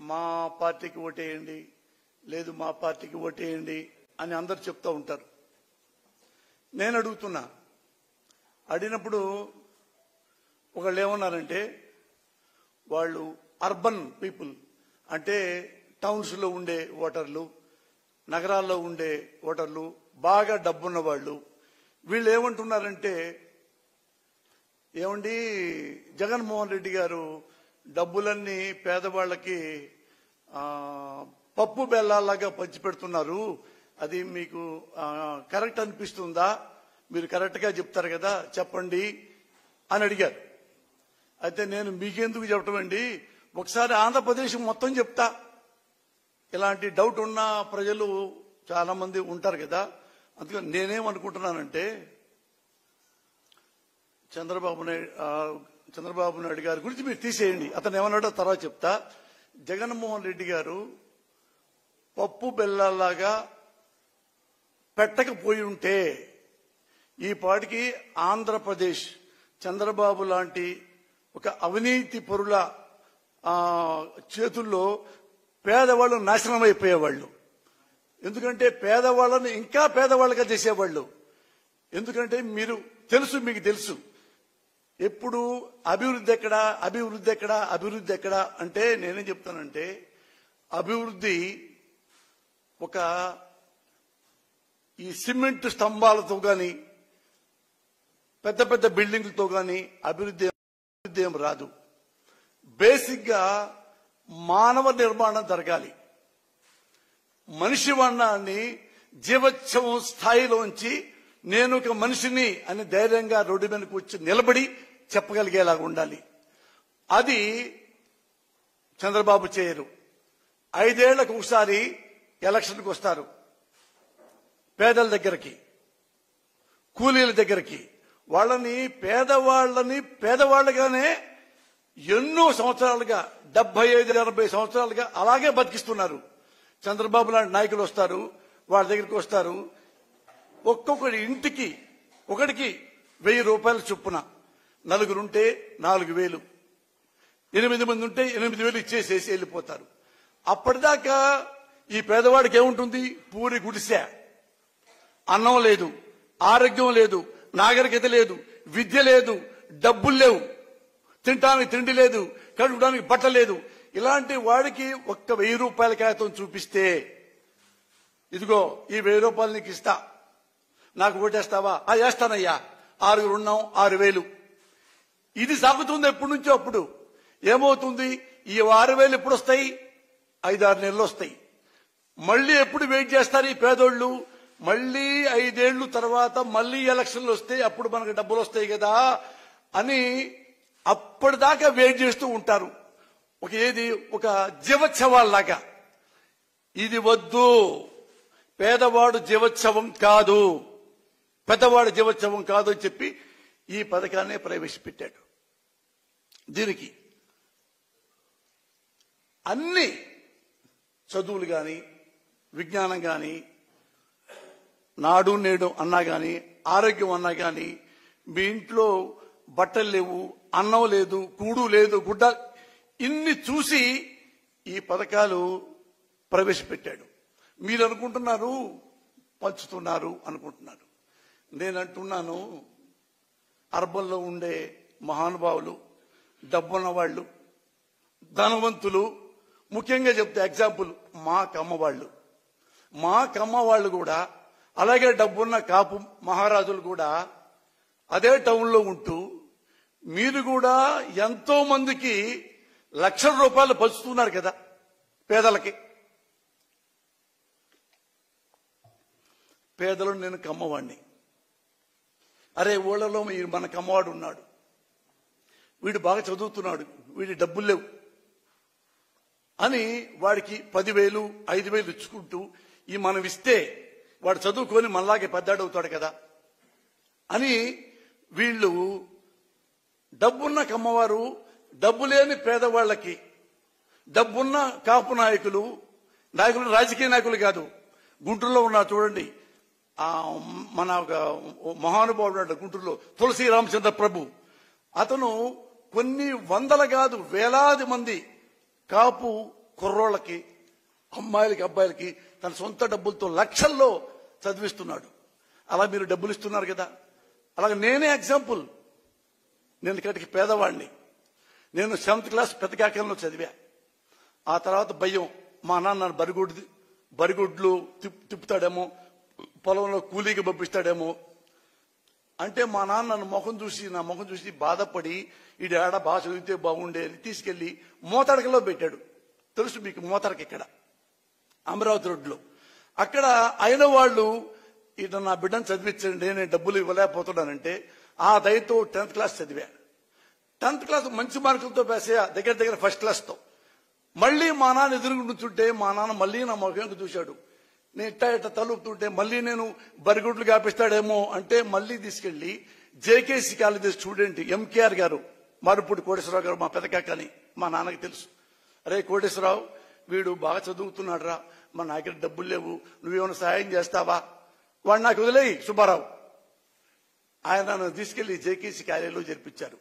మా పార్టీకి ఓటేయండి, లేదు మా పార్టీకి ఓటేయండి అని అందరు చెప్తూ ఉంటారు. నేను అడుగుతున్నా, అడిగినప్పుడు ఒకళ్ళు ఏమన్నారంటే, వాళ్ళు అర్బన్ పీపుల్ అంటే టౌన్స్లో ఉండే ఓటర్లు, నగరాల్లో ఉండే ఓటర్లు, బాగా డబ్బున్న వాళ్ళు, వీళ్ళు ఏమంటున్నారంటే, ఏమండి జగన్మోహన్ రెడ్డి గారు డబ్బులన్నీ పేదవాళ్ళకి పప్పు బెల్లాలాగా పంచిపెడుతున్నారు, అది మీకు కరెక్ట్ అనిపిస్తుందా? మీరు కరెక్ట్గా చెప్తారు కదా, చెప్పండి అని అడిగారు. అయితే నేను మీకెందుకు చెప్పడం అండి, ఒకసారి ఆంధ్రప్రదేశ్ మొత్తం చెప్తా. ఇలాంటి డౌట్ ఉన్న ప్రజలు చాలా మంది ఉంటారు కదా. అందుకని నేనేమనుకుంటున్నానంటే, చంద్రబాబు నాయుడు గారి గురించి మీరు తీసేయండి, అతను ఏమన్నాడో తర్వాత చెప్తా. జగన్మోహన్ రెడ్డి గారు పప్పు బెల్లాలాగా పెట్టకపోయి ఉంటే ఈ పాటికి ఆంధ్రప్రదేశ్ చంద్రబాబు లాంటి ఒక అవినీతి పరుల చేతుల్లో పేదవాళ్ళు నాశనం అయిపోయేవాళ్ళు. ఎందుకంటే పేదవాళ్ళని ఇంకా పేదవాళ్ళుగా చేసేవాళ్ళు. ఎందుకంటే మీకు తెలుసు ఎప్పుడు అభివృద్ధి ఎక్కడా అభివృద్ధి ఎక్కడా అభివృద్ధి ఎక్కడా అంటే, నేనేం చెప్తానంటే, అభివృద్ధి ఒక ఈ సిమెంట్ స్తంభాలతో కానీ పెద్ద పెద్ద బిల్డింగ్లతో కానీ అభివృద్ధి ఏం రాదు. బేసిక్ గా మానవ నిర్మాణం జరగాలి. మనిషి వర్ణాన్ని జీవోత్సవం స్థాయిలోంచి నేను ఒక మనిషిని అని ధైర్యంగా రోడ్డు మీదకి వచ్చి నిలబడి చెప్పగలిగేలాగా ఉండాలి. అది చంద్రబాబు చేయరు. 5 ఏళ్లకు ఒకసారి ఎలక్షన్కి వస్తారు, పేదల దగ్గరికి, కూలీల దగ్గరికి. వాళ్ళని పేదవాళ్ళగానే ఎన్నో సంవత్సరాలుగా 75-80 సంవత్సరాలుగా అలాగే బతికిస్తున్నారు. చంద్రబాబు లాంటి నాయకులు వస్తారు, వాళ్ళ దగ్గరికి వస్తారు, ఒక్కొక్కటి ఇంటికి ఒకటికి 1000 రూపాయల చొప్పున, నలుగురుంటే 4000, 8 మంది ఉంటే 8000 ఇచ్చేసేసి వెళ్ళిపోతారు. అప్పటిదాకా ఈ పేదవాడికి ఏముంటుంది? పూరి గుడిసె, అన్నం లేదు, ఆరోగ్యం లేదు, నాగరికత లేదు, విద్య లేదు, డబ్బులు లేవు, తినడానికి తిండి లేదు, కడుగడానికి బట్ట లేదు. ఇలాంటి వాడికి ఒక్క 1000 రూపాయల కాగితం చూపిస్తే, ఇదిగో ఈ 1000 రూపాయలు నీకు ఇస్తా, నాకు ఓటేస్తావా? వేస్తానయ్యా, 6 ఉన్నాం, 6000. ఇది సాగుతుంది ఎప్పటి నుంచో. అప్పుడు ఏమవుతుంది? ఈ 6000 ఎప్పుడు వస్తాయి? 5-6 నెలలు వస్తాయి. మళ్ళీ ఎప్పుడు వెయిట్ చేస్తారు ఈ పేదోళ్ళు? మళ్ళీ 5 ఏళ్ల తర్వాత మళ్ళీ ఎలక్షన్లు వస్తే అప్పుడు మనకు డబ్బులు వస్తాయి కదా అని అప్పటిదాకా వెయిట్ చేస్తూ ఉంటారు. ఒక జీవోత్సవాల్లాగా. ఇది వద్దు, పేదవాడు జీవోత్సవం కాదు, పెద్దవాడు జీవోత్సవం కాదు అని చెప్పి ఈ పథకాన్ని ప్రవేశపెట్టాడు. దీనికి అన్ని చదువులు కానీ, విజ్ఞానం కానీ, నాడు నేడు అన్నా కానీ, ఆరోగ్యం అన్నా కానీ, మీ ఇంట్లో బట్టలు లేవు, అన్నం లేదు, కూడు లేదు, గుడ్డ, ఇన్ని చూసి ఈ పథకాలు ప్రవేశపెట్టాడు. మీరు అనుకుంటున్నారు పంచుతున్నారు అనుకుంటున్నారు. నేను అంటున్నాను, అర్బన్లో ఉండే మహానుభావులు, డబ్బున్న వాళ్ళు, ధనవంతులు, ముఖ్యంగా చెప్తే ఎగ్జాంపుల్ మా కమ్మ వాళ్ళు కూడా, అలాగే డబ్బున్న కాపు మహారాజులు కూడా అదే టౌన్లో ఉంటూ మీరు కూడా ఎంతో మందికి లక్షల రూపాయలు పంచుతున్నారు కదా పేదలకి. పేదలు నేను కమ్మవాడిని. అరే ఊళ్ళలో మన కమ్మవాడు ఉన్నాడు, వీడు బాగా చదువుతున్నాడు, వీడి డబ్బులు లేవు అని వాడికి 10,000, 5,000 ఇచ్చుకుంటూ ఈ మనం ఇస్తే వాడు చదువుకొని మనలాగే పెద్దాడవుతాడు కదా అని వీళ్ళు డబ్బున్న కమ్మవారు డబ్బు లేని పేదవాళ్లకి, డబ్బున్న కాపు నాయకులు రాజకీయ నాయకులు కాదు, గుంటూరులో ఉన్నారు చూడండి, మన మహానుభావుడు గుంటూరులో తులసి రామచంద్ర ప్రభు, అతను కొన్ని వందల కాదు వేలాది మంది కాపు కుర్రోళ్ళకి, అమ్మాయిలకి, అబ్బాయిలకి తన సొంత డబ్బులతో లక్షల్లో చదివిస్తున్నాడు. అలా మీరు డబ్బులు ఇస్తున్నారు కదా. అలాగే నేనే ఎగ్జాంపుల్. నేను ఇక్కడికి పేదవాడిని. నేను 7th క్లాస్ పెద్దకాకంలో చదివా. ఆ తర్వాత భయం, మా నాన్న బరిగొడ్లు తిప్పుతాడేమో, పొలంలో కూలీకి పంపిస్తాడేమో అంటే మా నాన్న నా ముఖం చూసి బాధపడి ఈ ఆడ బాగా చదివితే బాగుండే అని తీసుకెళ్లి మోతడకలో పెట్టాడు. తెలుసు మీకు మోతడక ఇక్కడ అమరావతి రోడ్లో. అక్కడ అయిన వాళ్ళు ఇటు నా బిడ్డను చదివించండి, నేను డబ్బులు ఇవ్వలేకపోతున్నానంటే ఆ దయతో 10th క్లాస్ చదివా. 10th క్లాస్ మంచి మార్కులతో పాస్ అయ్యా, దగ్గర 1st క్లాస్తో. మళ్ళీ మా నాన్న ఎదురుగా నుంచుంటే మా నాన్న మళ్ళీ నా ముఖంకి చూశాడు. నేను ఇట్ట తలుపుతుంటే మళ్ళీ నేను బరిగుడ్లు కాపిస్తాడేమో అంటే మళ్ళీ తీసుకెళ్లి జేకేసీ కాలేజీ స్టూడెంట్ ఎంకేఆర్ గారు, మారుపూడి కోటేశ్వరరావు గారు మా పెదకాకని మా నాన్నకి తెలుసు. అరే కోటేశ్వరరావు, వీడు బాగా చదువుతున్నాడు రా, మా నాయకుడు డబ్బులు లేవు, నువ్వేమైనా సాయం చేస్తావా? వాడు నాకు వదిలేయి సుబ్బారావు. ఆయన నన్ను తీసుకెళ్లి జేకేసీ కాలేజీలో జరిపించారు.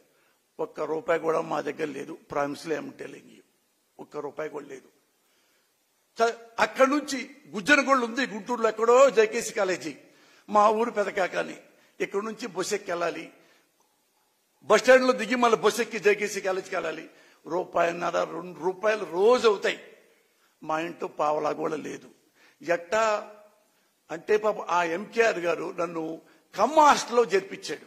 ₹1 కూడా మా దగ్గర లేదు, ప్రామిస్లు ఏమంటే లేని ₹1 కూడా లేదు. అక్కడి నుంచి గుజ్జనగొండ ఉంది గుంటూరులో ఎక్కడో జేకేసీ కాలేజీ, మా ఊరు పెదకాకని. ఇక్కడ నుంచి బస్ ఎక్కి వెళ్ళాలి, బస్ స్టాండ్ లో దిగి మళ్ళీ బస్ ఎక్కి జేకేసీ కాలేజీకి వెళ్ళాలి. ₹1.5 ₹2 రోజు అవుతాయి. మా ఇంట్లో పావలా కూడా లేదు. ఎట్టా అంటే పాప ఆ ఎంకేఆర్ గారు నన్ను కమ్మ హాస్టల్లో చేర్పించాడు.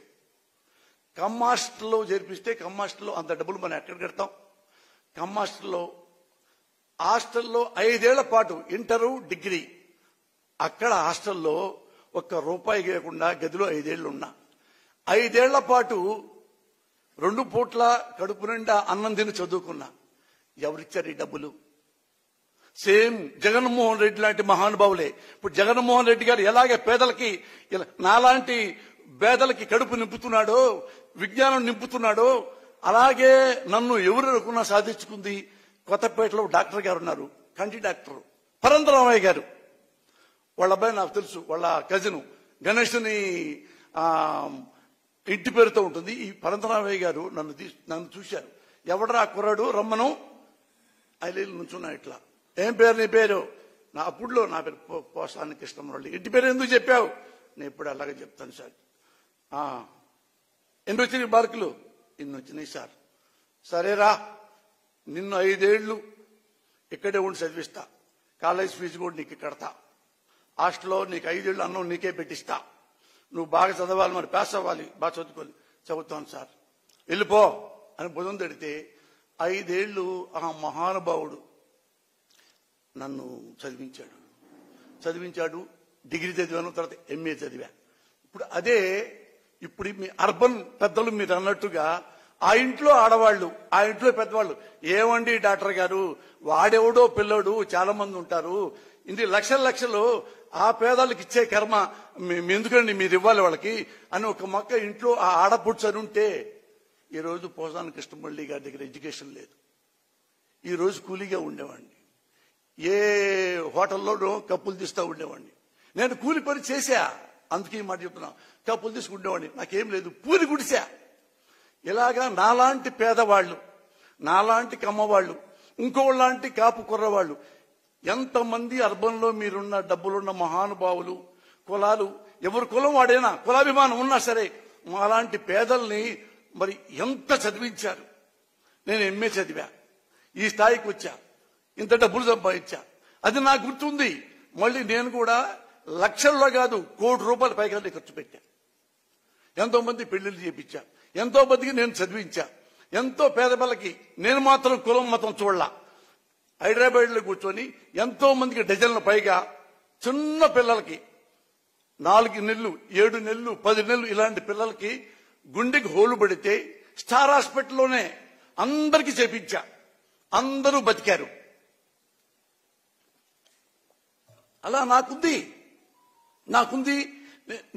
కమ్మ హాస్టల్లో చేర్పిస్తే కమ్మ హాస్టల్లో అంత డబ్బులు మనం ఎక్కడ కడతాం? కమ్మ హాస్టల్లో 5 ఏళ్ల పాటు ఇంటరు డిగ్రీ అక్కడ హాస్టల్లో ₹1 లేకుండా గదిలో 5 ఏళ్లు ఉన్నా. 5 ఏళ్ల పాటు 2 పూట్ల కడుపు నిండా అన్నం తిని చదువుకున్నా. ఎవరిచ్చారు ఈ డబ్బులు? సేమ్ జగన్మోహన్ రెడ్డి లాంటి మహానుభావులే. ఇప్పుడు జగన్మోహన్ రెడ్డి గారు ఎలాగే పేదలకి, నాలాంటి పేదలకి కడుపు నింపుతున్నాడో, విజ్ఞానం నింపుతున్నాడో, అలాగే నన్ను ఎవరు అనుకున్నా సాధించుకుంది. కొత్తపేటలో డాక్టర్ గారు ఉన్నారు, కంటి డాక్టర్ పరంతరామయ్య గారు. వాళ్ళ అబ్బాయి నాకు తెలుసు, వాళ్ళ కజిన్ గణేష్ని ఇంటి పేరుతో ఉంటుంది. ఈ పరంతరామయ్య గారు నన్ను చూశారు. ఎవడరా కుర్రాడు రమ్మను, ఐలీలు నుంచున్నా ఇట్లా. ఏం పేరు నీ పేరు? నా అప్పుడులో నా పేరు పోసాని కృష్ణమరళి. ఇంటి పేరు ఎందుకు చెప్పావు? నేను ఎప్పుడు అలాగే చెప్తాను సార్. ఎన్ని వచ్చినాయి మార్కులు? ఇన్ని వచ్చినాయి సార్. సరేరా, నిన్ను 5 ఏళ్లు ఇక్కడే ఉండి చదివిస్తా, కాలేజ్ ఫీజు కూడా నీకు కడతా, హాస్టల్లో నీకు 5 ఏళ్లు అన్నం నీకే పెట్టిస్తా, నువ్వు బాగా చదవాలి, మరి పాస్ అవ్వాలి, బాగా చదువుకోవాలి. చదువుతాను సార్, వెళ్ళిపో అని బుధం తడితే 5 ఏళ్లు ఆ మహానుభావుడు నన్ను చదివించాడు. డిగ్రీ చదివాను, తర్వాత MA చదివా. ఇప్పుడు మీ అర్బన్ పెద్దలు మీరు అన్నట్టుగా ఆ ఇంట్లో ఆడవాళ్లు, ఆ ఇంట్లో పెద్దవాళ్ళు, ఏమండి డాక్టర్ గారు, వాడెవడో పిల్లడు చాలా మంది ఉంటారు, ఇన్ని లక్షలు ఆ పేదలకు ఇచ్చే కర్మ ఎందుకండి మీరు ఇవ్వాలి వాళ్ళకి అని ఒక మొక్క ఇంట్లో ఆ ఆడపుడ్చు అని ఉంటే, ఈరోజు పోసాని కృష్ణమల్లి గారి దగ్గర ఎడ్యుకేషన్ లేదు. ఈరోజు కూలీగా ఉండేవాడిని, ఏ హోటల్లోనో కప్పులు తీస్తూ ఉండేవాడిని. నేను కూలి పని చేశా, అందుకే ఈ మాట చెప్తున్నా. కప్పులు తీసుకుండేవాడిని, నాకేం లేదు, పూరి గుడిసా. ఇలాగా నాలాంటి పేదవాళ్ళు, నాలాంటి కమ్మవాళ్ళు, ఇంకోలాంటి కాపు కుర్రవాళ్ళు, ఎంతమంది అర్బన్లో మీరున్న డబ్బులున్న మహానుభావులు, కులాలు, ఎవరి కులం వాడైనా, కులాభిమానం ఉన్నా సరే, మాలాంటి పేదల్ని మరి ఎంత చదివించారు. నేను MA చదివా, ఈ స్థాయికి వచ్చా, ఇంత డబ్బులు సంపాదించా. అది నాకు గుర్తుంది. మళ్ళీ నేను కూడా లక్షల్లో కాదు, ₹1,00,00,000 పైగా ఖర్చు పెట్టా. ఎంతో మంది పెళ్లిళ్ళు చేపించా, ఎంతో మందికి నేను చదివించా. ఎంతో పేద పిల్లకి నేను మాత్రం కులం మతం చూడలా. హైదరాబాద్ లో కూర్చొని ఎంతో మందికి డజన్ల పైగా చిన్న పిల్లలకి 4 నెలలు, 7 నెలలు, 10 నెలలు ఇలాంటి పిల్లలకి గుండెకి హోలు పడితే స్టార్ హాస్పిటల్లోనే అందరికీ చేపించా. అందరూ బతికారు. అలా నాకుంది,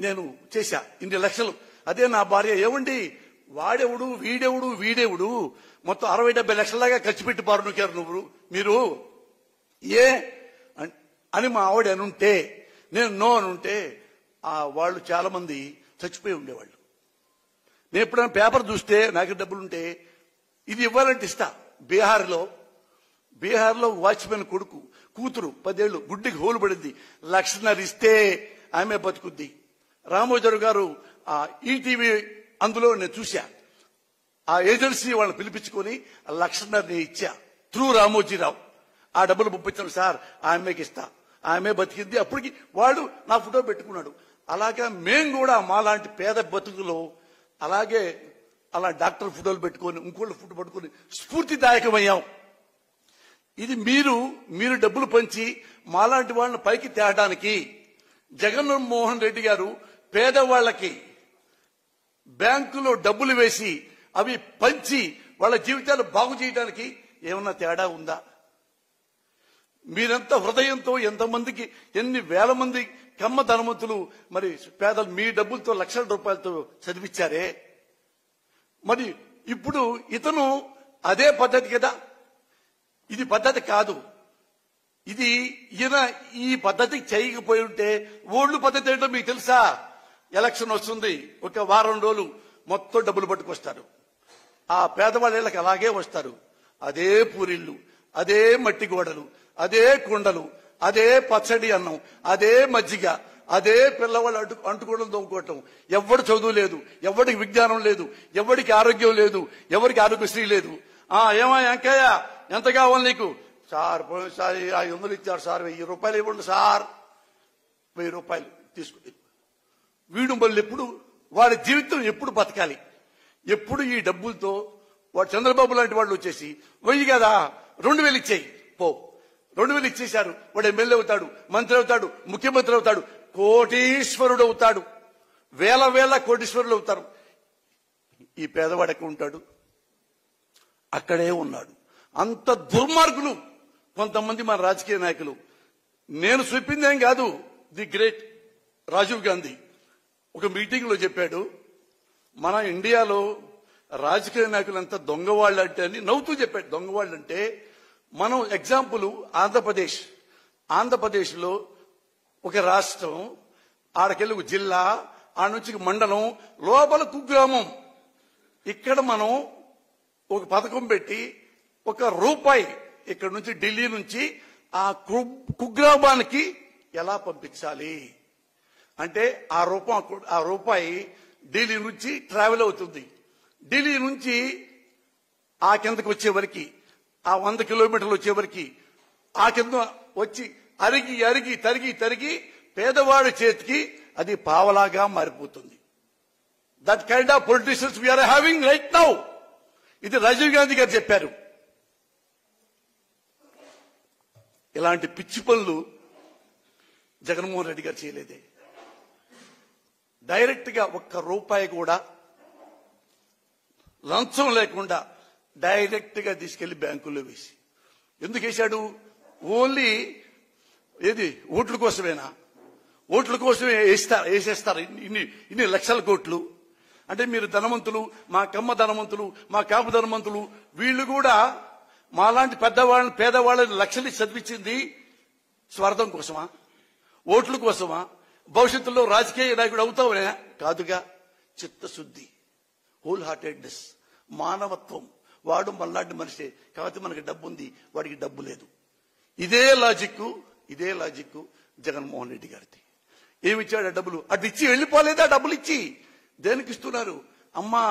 నేను చేశా ఇన్ని లక్షలు. అదే నా భార్య, ఏమండి వాడెవడు వీడెవడు మొత్తం 60-70 లక్షల దాకా ఖర్చు పెట్టి పారునుకారు మీరు ఏ అని మా ఆవిడ అనుంటే, నేను నో అనుంటే వాళ్ళు చాలా మంది చచ్చిపోయి ఉండేవాళ్ళు. నేను ఎప్పుడైనా పేపర్ చూస్తే నాకు డబ్బులుంటే ఇది ఇవ్వాలంటే ఇస్తా. బీహార్లో బీహార్లో వాచ్మెన్ కొడుకు కూతురు 10 ఏళ్ళు గుడ్డికి హోలు పడింది. 1,00,000 ఇస్తే ఆమె బతుకుద్ది. రామోజీరావు గారు ఈటీవీ అందులో నేను చూశా. ఆ ఏజెన్సీ వాళ్ళని పిలిపించుకొని 1,00,000 ఇచ్చా త్రూ రామోజీరావు. ఆ డబ్బులు పంపించాను సార్, ఆమెకి ఇస్తా. ఆమె బతికింది. అప్పటికి వాడు నా ఫోటో పెట్టుకున్నాడు. అలాగా మేము కూడా మాలాంటి పేద బతుకులో అలాగే అలా డాక్టర్ ఫోటోలు పెట్టుకొని ఇంకోళ్ళు ఫోటో పట్టుకొని స్ఫూర్తిదాయకమయ్యాం. ఇది మీరు డబ్బులు పంచి మాలాంటి వాళ్ళని పైకి తేడానికి జగన్మోహన్ రెడ్డి గారు పేదవాళ్లకి బ్యాంకులో డబ్బులు వేసి అవి పంచి వాళ్ళ జీవితాలు బాగు చేయడానికి ఏమన్నా తేడా ఉందా? మీరెంత హృదయంతో ఎంతమందికి ఎన్ని వేల మంది కమ్మ ధనవంతులు మరి పేదలు మీ డబ్బులతో లక్షల రూపాయలతో చదివించారే. మరి ఇప్పుడు ఇతను అదే పద్ధతి కదా, ఇది పద్ధతి కాదు. ఈయన ఈ పద్ధతి చేయకపోయి ఉంటే ఓల్డ్ పద్ధతి ఏంటో మీకు తెలుసా? ఎలక్షన్ వస్తుంది, ఒక వారం రోజులు మొత్తం డబ్బులు పట్టుకొస్తారు. ఆ పేదవాళ్ళ ఇళ్ళకి అలాగే వస్తారు. అదే పూరిళ్ళు, అదే మట్టి గోడలు, అదే కుండలు, అదే పచ్చడి అన్నం, అదే మజ్జిగ, అదే పిల్లవాళ్ళు అంటుకోవడం తోముకోవటం. ఎవడు చదువు లేదు, ఎవడికి విజ్ఞానం లేదు, ఎవడికి ఆరోగ్యం లేదు, ఎవరికి ఆరోగ్యశ్రీ లేదు. ఏమా వెంకయ్య ఎంత కావాలి నీకు? సార్ పోయినసారి 500 ఇచ్చారు సార్, 1000 రూపాయలు ఇవ్వండి సార్. 1000 రూపాయలు తీసుకుంటే వీడు మళ్ళీ ఎప్పుడు వాడి జీవితం ఎప్పుడు బతకాలి? ఎప్పుడు ఈ డబ్బులతో వాడు చంద్రబాబు లాంటి వాళ్ళు వచ్చేసి 1000 కదా 2000 ఇచ్చేయి పో. 2000 ఇచ్చేశారు. వాడు ఎమ్మెల్యే అవుతాడు, మంత్రి అవుతాడు, ముఖ్యమంత్రి అవుతాడు, కోటీశ్వరుడు అవుతాడు. వేల కోటీశ్వరులు అవుతారు. ఈ పేదవాడు ఎక్కడ ఉంటాడు? అక్కడే ఉన్నాడు. అంత దుర్మార్గులు కొంతమంది మన రాజకీయ నాయకులు. నేను చెప్పిందేం కాదు. ది గ్రేట్ రాజీవ్ గాంధీ ఒక మీటింగ్ లో చెప్పాడు, మన ఇండియాలో రాజకీయ నాయకులు అంతా దొంగవాళ్ళు అంటే అని నవ్వుతూ చెప్పాడు. దొంగవాళ్ళు అంటే మనం ఎగ్జాంపుల్ ఆంధ్రప్రదేశ్ లో ఒక రాష్ట్రం, ఆడకెళ్ళి ఒక జిల్లా, ఆడ నుంచి మండలం, లోపల కుగ్రామం. ఇక్కడ మనం ఒక పథకం పెట్టి ₹1 ఇక్కడ నుంచి ఢిల్లీ నుంచి ఆ కుగ్రామానికి ఎలా పంపించాలి అంటే ఆ రూపాయి ఢిల్లీ నుంచి ట్రావెల్ అవుతుంది. ఢిల్లీ నుంచి ఆ కిందకి వచ్చే వరకు, ఆ 100 కిలోమీటర్లు వచ్చే వరకు ఆ కింద వచ్చి అరిగి తరిగి పేదవాడి చేతికి అది పావలాగా మారిపోతుంది. That kind of politicians we are having right now. ఇది రాజీవ్ గాంధీ గారు చెప్పారు. ఇలాంటి పిచ్చి పనులు జగన్మోహన్ రెడ్డి గారు చేయలేదే. డైరెక్ట్ గా ₹1 కూడా లంచం లేకుండా డైరెక్ట్ గా తీసుకెళ్లి బ్యాంకుల్లో వేసి ఎందుకు వేశాడు? ఓన్లీ ఓట్ల కోసమేనా? ఓట్ల కోసమే వేసేస్తారు ఇన్ని లక్షల కోట్లు. అంటే మీరు ధనవంతులు, మా కమ్మ ధనవంతులు, మా కాపు ధనవంతులు, వీళ్ళు కూడా మాలాంటి పేదవాళ్ళని లక్షలు చదివించింది స్వార్థం కోసమా? ఓట్ల కోసమా? భవిష్యత్తులో రాజకీయ నాయకుడు అవుతావనే కాదుగా. చిత్తశుద్ధి, హోల్ హార్టెడ్నెస్, మానవత్వం. వాడు మనలాంటి మనిషే, కాబట్టి మనకి డబ్బు ఉంది, వాడికి డబ్బు లేదు. ఇదే లాజిక్ జగన్మోహన్ రెడ్డి గారిది. ఏమిచ్చాడు? డబ్బులు అటు ఇచ్చి వెళ్ళిపోలేదా? డబ్బులు ఇచ్చి దేనికి ఇస్తున్నారు? అమ్మా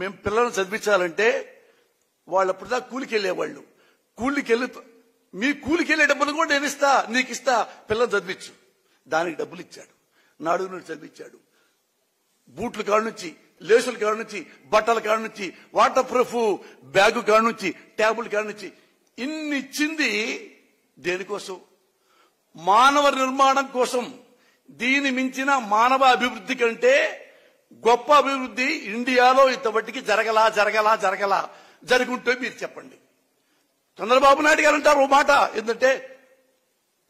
మేము పిల్లలను చదివించాలంటే వాళ్ళు అప్పుడుదా కూలికి వెళ్ళేవాళ్ళు. మీ కూలికి వెళ్ళే డబ్బులు కూడా నేను ఇస్తా, నీకు ఇస్తా, పిల్లలు చదివించు. దానికి డబ్బులు ఇచ్చాడు. నాడు నుండి చదివించాడు. బూట్ల కాడ నుంచి, లేసుల కాడ నుంచి, బట్టల కాడ నుంచి, వాటర్ ప్రూఫ్ బ్యాగు కాడ నుంచి, ట్యాబుల్ కాడ నుంచి ఇన్ని ఇచ్చింది దేనికోసం? మానవ నిర్మాణం కోసం. దీని మించిన మానవ అభివృద్ధి కంటే గొప్ప అభివృద్ధి ఇండియాలో ఇంతవరకు జరగలా. జరుగుంటే మీరు చెప్పండి. చంద్రబాబు నాయుడు గారు అంటారు ఓ మాట, ఏంటంటే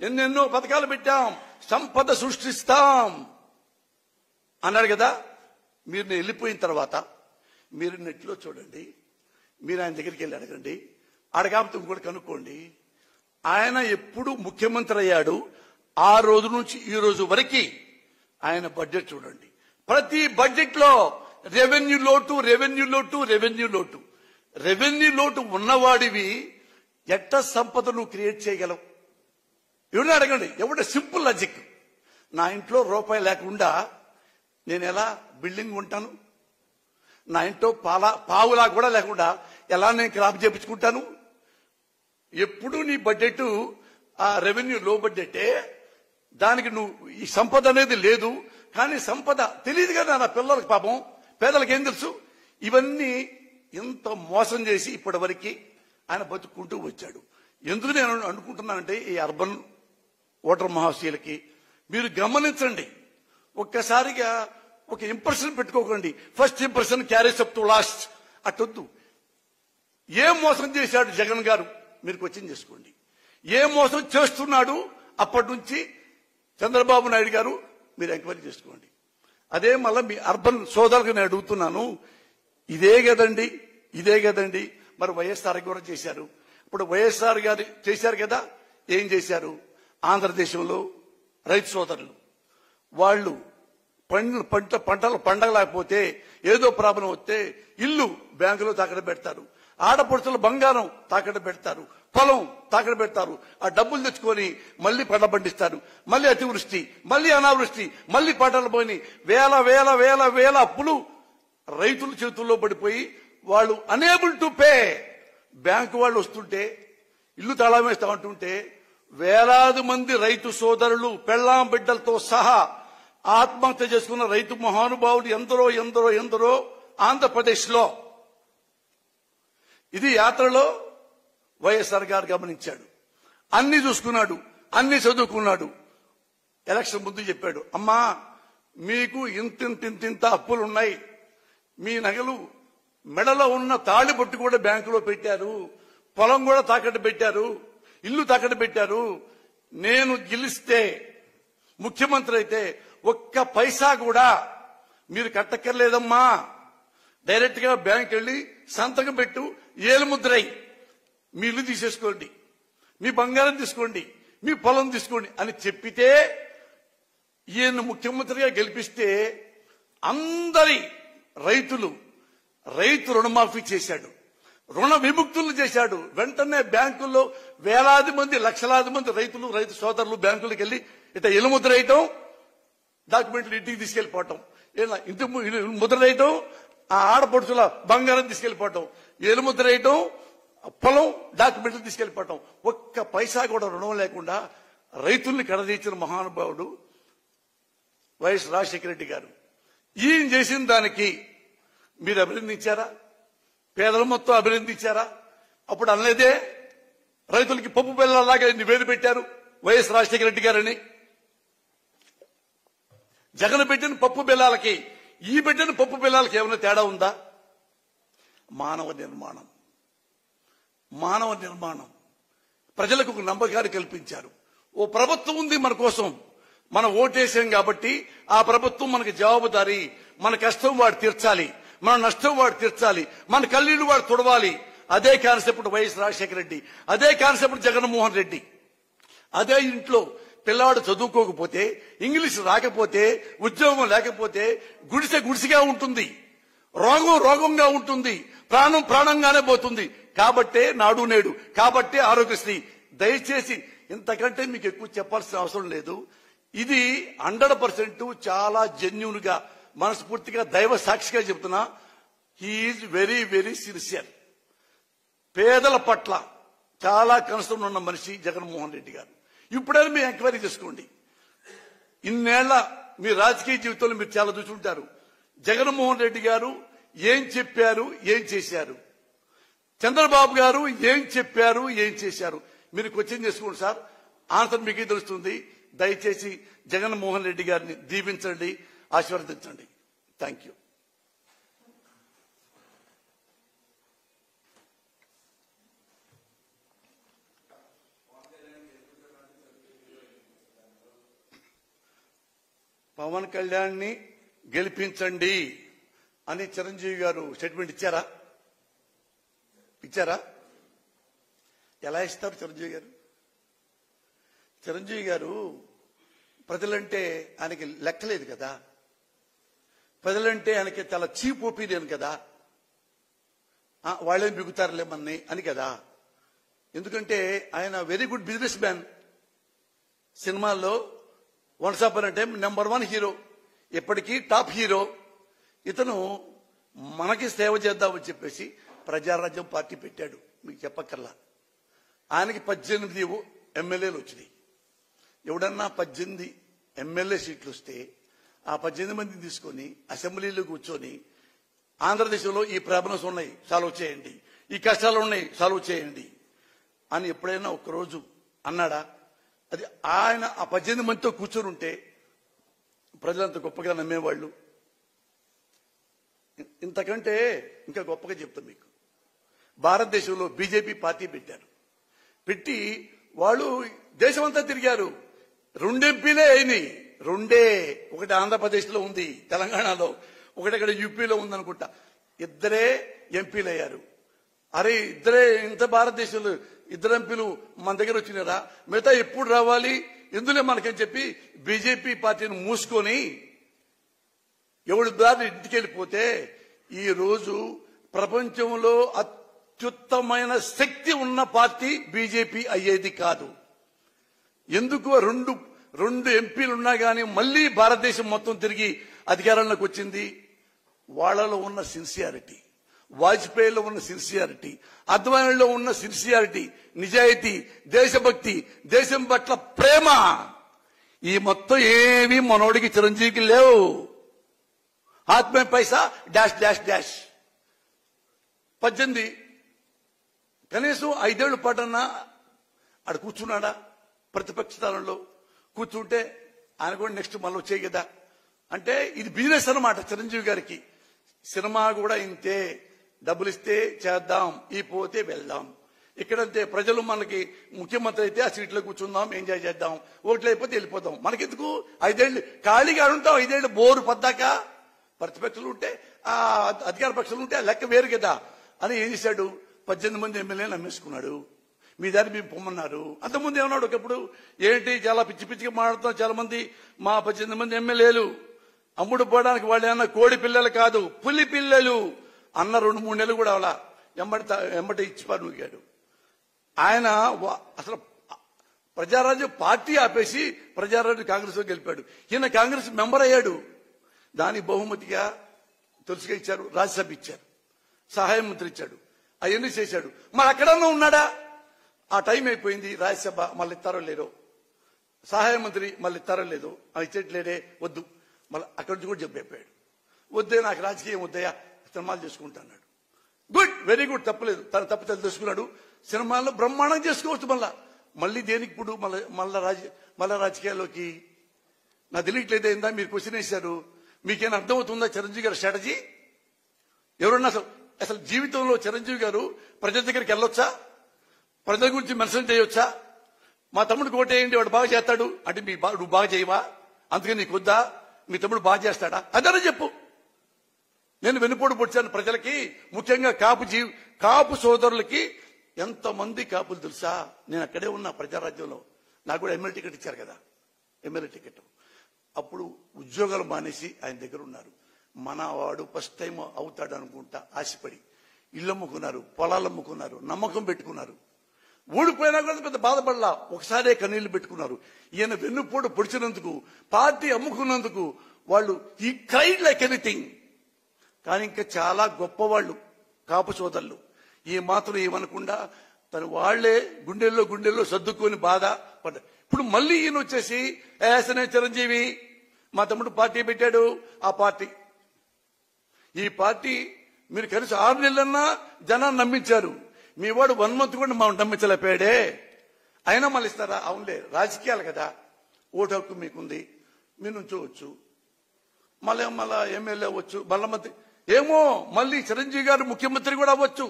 ఎన్నెన్నో పథకాలు పెట్టాం, సంపద సృష్టిస్తాం అన్నాడు కదా. మీరు వెళ్ళిపోయిన తర్వాత మీరు నెట్లో చూడండి, మీరు ఆయన దగ్గరికి వెళ్ళి అడగండి, అడగాపితే ఇంకోటి కనుక్కోండి. ఆయన ఎప్పుడు ముఖ్యమంత్రి అయ్యాడు ఆ రోజు నుంచి ఈ రోజు వరకు ఆయన బడ్జెట్ చూడండి. ప్రతి బడ్జెట్ లో రెవెన్యూ లోటు ఉన్నవాడివి ఎట్ట సంపద నువ్వు క్రియేట్ చేయగలవు? ఎవరిని అడగండి, ఎవడ సింపుల్ లాజిక్. నా ఇంట్లో రూపాయి లేకుండా నేను ఎలా బిల్డింగ్ ఉంటాను? నా ఇంట్లో పావులా కూడా లేకుండా ఎలా నేను క్రాప్ చేపించుకుంటాను? ఎప్పుడు నీ బడ్జెట్ ఆ రెవెన్యూ లో బడ్జెటే, దానికి నువ్వు ఈ సంపద అనేది లేదు. కానీ సంపద తెలియదు కదా నా పిల్లలకి, పాపం పేదలకు ఏం తెలుసు? ఇవన్నీ ఎంత మోసం చేసి ఇప్పటి వరకు ఆయన బతుక్కుంటూ వచ్చాడు. ఎందుకు నేను అనుకుంటున్నానంటే, ఈ అర్బన్ ఓటర్ మహాశయులకి మీరు గమనించండి, ఒక్కసారిగా ఒక ఇంప్రెషన్ పెట్టుకోకండి. First impression carries up to last. అట్టొద్దు. ఏం మోసం చేశాడు జగన్ గారు మీరు క్వశ్చన్ చేసుకోండి. ఏ మోసం చేస్తున్నాడు అప్పటి నుంచి చంద్రబాబు నాయుడు గారు మీరు ఎంక్వైరీ చేసుకోండి. అదే మళ్ళీ మీ అర్బన్ సోదరులకు నేను అడుగుతున్నాను, ఇదే కదండి మరి వైఎస్ఆర్ కూడా చేశారు. ఇప్పుడు వైఎస్ఆర్ గారు చేశారు కదా, ఏం చేశారు? ఆంధ్రదేశంలో రైతు సోదరులు వాళ్ళు పంటలు పండగలేకపోతే, ఏదో ప్రాబ్లం వస్తే ఇల్లు బ్యాంకులో తాకట్టు పెడతారు, ఆడపడుచుల బంగారం తాకట్టు పెడతారు, పొలం తాకట్టు పెడతారు. ఆ డబ్బులు తెచ్చుకొని మళ్ళీ పంట పండిస్తారు. మళ్ళీ అతివృష్టి, మళ్ళీ అనావృష్టి, మళ్ళీ పంటలు పోయి వేల వేల వేల వేల అప్పులు రైతుల చేతుల్లో పడిపోయి వాళ్ళు అనేబుల్ టు పే. బ్యాంకు వాళ్ళు వస్తుంటే ఇల్లు తాళం వేస్తామంటుంటే వేలాది మంది రైతు సోదరులు పెళ్ళాం బిడ్డలతో సహా ఆత్మహత్య చేసుకున్న రైతు మహానుభావులు ఎందరో ఎందరో ఎందరో ఆంధ్రప్రదేశ్ లో. ఇది యాత్రలో వైఎస్ఆర్ గారు గమనించాడు, అన్ని చూసుకున్నాడు, అన్ని చదువుకున్నాడు. ఎలక్షన్ ముందు చెప్పాడు, అమ్మా మీకు ఇంతింత అప్పులు ఉన్నాయి, మీ నగలు మెడలో ఉన్న తాళి పట్టు కూడా బ్యాంకులో పెట్టారు, పొలం కూడా తాకట్టు పెట్టారు, ఇల్లు తాకట్టు పెట్టారు. నేను గెలిస్తే ముఖ్యమంత్రి అయితే ఒక్క పైసా కూడా మీరు కట్టక్కర్లేదమ్మా, డైరెక్ట్ గా బ్యాంక్ వెళ్ళి సంతకం పెట్టు, ఏలుముద్రై మీ ఇల్లు తీసేసుకోండి, మీ బంగారం తీసుకోండి, మీ పొలం తీసుకోండి అని చెప్పితే, ఈయన ముఖ్యమంత్రిగా గెలిపిస్తే అందరి రైతు రుణమాఫీ చేశాడు, రుణ విముక్తులు చేశాడు. వెంటనే బ్యాంకుల్లో వేలాది మంది లక్షలాది మంది రైతు సోదరులు బ్యాంకులకు వెళ్లి ఇట్లా ఎలుముద్ర వేయటం, డాక్యుమెంట్లు ఇంటికి తీసుకెళ్లిపోవటం, ఇంటి ముద్ర వేయటం, ఆ ఆడపడుచుల బంగారం తీసుకెళ్లిపోవటం, ఎలుముద్ర వేయటం, పొలం డాక్యుమెంట్లు తీసుకెళ్లిపోవటం. ఒక్క పైసా కూడా రుణం లేకుండా రైతుల్ని కడదీర్చిన మహానుభావుడు వైఎస్ రాజశేఖర రెడ్డి గారు. ఈయన చేసిన దానికి మీరు అభినందించారా? పేదలు మొత్తం అభినందించారా? అప్పుడు అనలేదే రైతులకి పప్పు బెల్లలాగా నివేది పెట్టారు వైఎస్ రాజశేఖర రెడ్డి గారని. జగన్ పెట్టిన పప్పు బెల్లాలకి ఈ పెట్టిన పప్పు బెల్లాలకి ఏమైనా తేడా ఉందా? మానవ నిర్మాణం ప్రజలకు ఒక నమ్మకాన్ని కల్పించారు. ఓ ప్రభుత్వం ఉంది మన కోసం, మనం ఓటేసాం కాబట్టి ఆ ప్రభుత్వం మనకి జవాబుదారీ, మన కష్టం వాడు తీర్చాలి, మన నష్టం వాడు తీర్చాలి, మన కన్నీళ్లు వాడు తుడవాలి. అదే కాన్సెప్ట్ వైఎస్ రాజశేఖర రెడ్డి, అదే కాన్సెప్ట్ జగన్మోహన్ రెడ్డి. అదే ఇంట్లో పిల్లవాడు చదువుకోకపోతే, ఇంగ్లీష్ రాకపోతే, ఉద్యోగం లేకపోతే గుడిసెగా ఉంటుంది, రోగంగా ఉంటుంది, ప్రాణంగానే పోతుంది. కాబట్టే నాడు నేడు, కాబట్టే ఆరోగ్యశ్రీ. దయచేసి ఇంతకంటే మీకు ఎక్కువ చెప్పాల్సిన అవసరం లేదు. ఇది 100% చాలా జెన్యూన్ గా మనస్ఫూర్తిగా దైవ సాక్షిగా చెప్తున్నా. He is very very sincere. పేదల పట్ల చాలా కనసం ఉన్న మనిషి జగన్మోహన్ రెడ్డి గారు. ఇప్పుడైనా మీరు ఎంక్వైరీ చేసుకోండి. ఇన్నేళ్ల మీ రాజకీయ జీవితంలో మీరు చాలా చూసుంటారు. జగన్మోహన్ రెడ్డి గారు ఏం చెప్పారు, ఏం చేశారు, చంద్రబాబు గారు ఏం చెప్పారు, ఏం చేశారు, మీరు క్వశ్చన్ చేసుకోండి సార్. ఆన్సర్ మీకే తెలుస్తుంది. దయచేసి జగన్మోహన్ రెడ్డి గారిని దీవించండి, ఆశీర్వదించండి. Thank you. పవన్ కళ్యాణ్ ని గెలిపించండి అని చిరంజీవి గారు స్టేట్మెంట్ ఇచ్చారా? ఎలా ఇస్తారు చిరంజీవి గారు ప్రజలంటే ఆయనకి లెక్కలేదు కదా, ప్రజలంటే ఆయనకి చాలా చీప్ ఒపీనియన్ కదా, వాళ్ళేం బిగుతారులేమని అని కదా. ఎందుకంటే ఆయన వెరీ గుడ్ బిజినెస్ మ్యాన్. సినిమాల్లో once upon a time #1 hero, ఎప్పటికీ టాప్ హీరో. ఇతను మనకి సేవ చేద్దామని చెప్పేసి ప్రజారాజ్యం పార్టీ పెట్టాడు. మీకు చెప్పక్కర్లా. ఆయనకి 18 ఎమ్మెల్యేలు వచ్చినాయి. ఎవడన్నా 18 ఎమ్మెల్యే సీట్లు వస్తే ఆ 18 మందిని తీసుకొని అసెంబ్లీలో కూర్చొని ఆంధ్రదేశంలో ఈ ప్రాబ్లమ్స్ ఉన్నాయి, సాల్వ్ చేయండి, ఈ కష్టాలు ఉన్నాయి, సాల్వ్ చేయండి అని ఎప్పుడైనా ఒక్కరోజు అన్నాడా? అది ఆయన ఆ 18 మందితో కూర్చొని ఉంటే ప్రజలంత గొప్పగా నమ్మేవాళ్ళు. ఇంతకంటే ఇంకా గొప్పగా చెప్తాం మీకు. భారతదేశంలో బీజేపీ పార్టీ పెట్టారు. పెట్టి వాళ్ళు దేశమంతా తిరిగారు. 2 ఎంపీలే అయినాయి. 2. ఒకటి ఆంధ్రప్రదేశ్లో ఉంది, తెలంగాణలో, ఒకటి ఇక్కడ యూపీలో ఉందనుకుంటా. 2 ఎంపీలు అయ్యారు. అరే ఇద్దరే ఇంత భారతదేశంలో 2 ఎంపీలు మన దగ్గర వచ్చినారా? మిగతా ఎప్పుడు రావాలి ఎందులో మనకని చెప్పి బీజేపీ పార్టీని మూసుకొని ఎవడి దారి ఇంటికి వెళ్ళిపోతే ఈ రోజు ప్రపంచంలో అత్యుత్తమైన శక్తి ఉన్న పార్టీ బీజేపీ అయ్యేది కాదు. ఎందుకు 2 ఎంపీలు ఉన్నా గానీ మళ్లీ భారతదేశం మొత్తం తిరిగి అధికారంలోకి వచ్చింది? వాళ్లలో ఉన్న సిన్సియారిటీ, వాజ్పేయిలో ఉన్న సిన్సియారిటీ, అద్వానీలో ఉన్న సిన్సియారిటీ, నిజాయితీ, దేశభక్తి, దేశం పట్ల ప్రేమ, ఈ మొత్తం ఏమీ మనోడికి చిరంజీవికి లేవు. ఆత్మే పైసా డాష్ డాష్ డాష్. 18 కనీసం 5 ఏళ్ల పాటన్నా ఆడ కూర్చున్నాడా? ప్రతిపక్ష స్థానంలో కూర్చుంటే ఆయన కూడా నెక్స్ట్ మళ్ళీ వచ్చేయి కదా. అంటే ఇది బిజినెస్ అన్నమాట చిరంజీవి గారికి. సినిమా కూడా ఇంతే, డబ్బులు ఇస్తే చేద్దాం, ఈ పోతే వెళ్దాం. ఇక్కడంతే ప్రజలు మనకి ముఖ్యమంత్రి అయితే ఆ సీట్లో కూర్చుందాం, ఎంజాయ్ చేద్దాం, ఓట్లు అయిపోతే వెళ్ళిపోదాం. మనకెందుకు 5 ఏళ్ళు ఖాళీగా ఉంటాం, 5 ఏళ్ళు బోరు పద్దాక. ప్రతిపక్షాలు ఉంటే ఆ అధికార పక్షాలు ఉంటే ఆ లెక్క వేరు కదా అని ఏం చేశాడు? 18 మంది ఎమ్మెల్యేలు అమ్మేసుకున్నాడు. మీ దాన్ని మేము పొమ్మన్నారు. అంతకుముందు ఏమన్నాడు ఒకప్పుడు, ఏంటి చాలా పిచ్చి పిచ్చిగా మాట్లాడుతాం, చాలా మంది మా 18 మంది ఎమ్మెల్యేలు అమ్ముడు పోవడానికి వాళ్ళు ఏమన్నా కోడి పిల్లలు కాదు, పులి పిల్లలు అన్న 2-3 నెలలు కూడా అలా ఎమ్మటి ఇచ్చిపారు నూగాడు. ఆయన అసలు ప్రజారాజ్యం పార్టీ ఆపేసి ప్రజారాజ్యం కాంగ్రెస్ లో గెలిపాడు. ఈయన కాంగ్రెస్ మెంబర్ అయ్యాడు. దానికి బహుమతిగా తులసిగా ఇచ్చారు, రాజ్యసభ ఇచ్చారు, సహాయ మంత్రి ఇచ్చాడు, అవన్నీ చేశాడు. మరి అక్కడన్నా ఉన్నాడా? ఆ టైం అయిపోయింది. రాజ్యసభ మళ్ళీ ఇస్తారో లేదో, సహాయ మంత్రి మళ్ళీ ఇస్తారో లేదో, ఇచ్చేట్లేడే, వద్దు. మళ్ళీ అక్కడి నుంచి కూడా చెప్పాడు, వద్దే నాకు రాజకీయం వద్దయా, సినిమాలు చేసుకుంటా అన్నాడు. గుడ్, వెరీ గుడ్, తప్పలేదు. తన తప్పితలు తెలుసుకున్నాడు. సినిమాల్లో బ్రహ్మాండం చేసుకోవచ్చు. మళ్ళీ దేనికి ఇప్పుడు మళ్ళా రాజకీయాల్లోకి నాకు తెలియట్లేదేందా? మీరు క్వశ్చన్ వేశారు. మీకేమైనా అర్థమవుతుందా చిరంజీవి గారి స్ట్రాటజీ? ఎవరన్నా అసలు జీవితంలో చిరంజీవి గారు ప్రజల దగ్గరికి వెళ్ళొచ్చా? ప్రజల గురించి మెన్షన్ చేయొచ్చా? మా తమ్ముడికి ఓటేయండి, వాడు బాగా చేస్తాడు అంటే నువ్వు బాగా చేయవా, అందుకని నీకు వద్దా? మీ తమ్ముడు బాగా చేస్తాడా? అదనే చెప్పు. నేను వెన్నుపోటు పొడిచాను ప్రజలకి, ముఖ్యంగా కాపు సోదరులకి. ఎంతమంది కాపులు తెలుసా? నేను అక్కడే ఉన్నా ప్రజారాజ్యంలో. నాకు కూడా ఎమ్మెల్యే టికెట్ ఇచ్చారు కదా, ఎమ్మెల్యే టికెట్. అప్పుడు ఉద్యోగాలు మానేసి ఆయన దగ్గర ఉన్నారు. మన వాడు ఫస్ట్ టైం అవుతాడు అనుకుంటా ఆశపడి ఇళ్ళు అమ్ముకున్నారు, పొలాలు అమ్ముకున్నారు, నమ్మకం పెట్టుకున్నారు. ఓడిపోయినా కూడా పెద్ద బాధపడలా, ఒకసారే కన్నీళ్లు పెట్టుకున్నారు. ఈయన వెన్నుపోటు పొడిచినందుకు, పార్టీ అమ్ముకున్నందుకు వాళ్ళు ఈ క్రైడ్ లైక్ ఎనీథింగ్. కానీ ఇంకా చాలా గొప్పవాళ్ళు కాపు సోదరులు ఈ మాత్రం ఏమనకుండా తను వాళ్లే గుండెల్లో సర్దుకొని బాధ పడ్డారు. ఇప్పుడు మళ్ళీ ఈయన వచ్చేసి ఏసనే చిరంజీవి మా తమ్ముడు పార్టీ పెట్టాడు, ఆ పార్టీ ఈ పార్టీ మీరు కలిసి 6 నెలలన్నా జనాన్ని నమ్మించారు. మీ వాడు 1 month కూడా మనం నమ్మించలేపాడే, అయినా మళ్ళీ ఇస్తారా? అవునులే, రాజకీయాలు కదా, ఓటు హక్కు మీకుంది, మీరు నుంచోవచ్చు, మళ్ళీ ఎమ్మెల్యే అవ్వచ్చు, మంత్రి ఏమో, మళ్ళీ చిరంజీవి గారు ముఖ్యమంత్రి కూడా అవ్వచ్చు.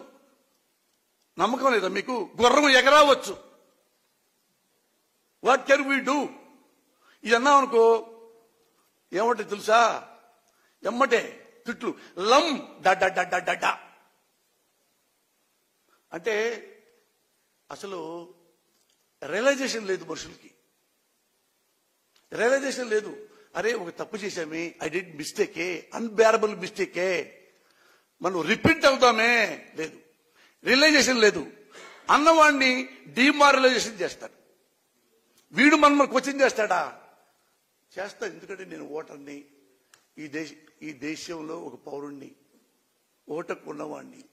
నమ్మకం లేదా మీకు? గుర్రం ఎగరావచ్చు. What can we do? ఇది అన్నామనుకో ఏమంటే తెలుసా? ఎమ్మటే తిట్లు, లమ్ డ. అంటే అసలు రియలైజేషన్ లేదు మనుషులకి, రియలైజేషన్ లేదు. అరే ఒక తప్పు చేశామే, ఐ డిడ్ మిస్టేకే, అన్బేరబుల్ మిస్టేకే, మనం రిపీట్ అవుతామే, లేదు. రియలైజేషన్ లేదు. అన్నవాడిని డిమారలైజేషన్ చేస్తారు. వీడు మనల్ని క్వశ్చన్ చేస్తాడా? చేస్తా. ఎందుకంటే నేను ఓటర్ని, ఈ దేశంలో ఒక పౌరుణ్ణి, ఓటకు ఉన్నవాడిని,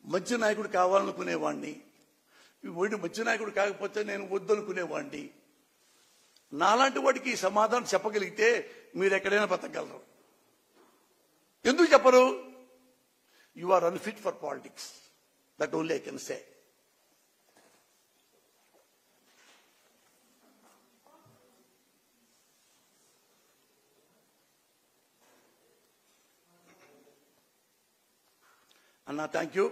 మంచి నాయకుడు కావాలనుకునేవాడిని. వీడు మంచి నాయకుడు కాకపోతే నేను వద్దనుకునేవాడిని. నాలాంటి వాడికి సమాధానం చెప్పగలిగితే మీరు ఎక్కడైనా బతకగలరు. ఎందుకు చెప్పరు? You are unfit for politics. That only I can say. అన్నా, థ్యాంక్ యూ.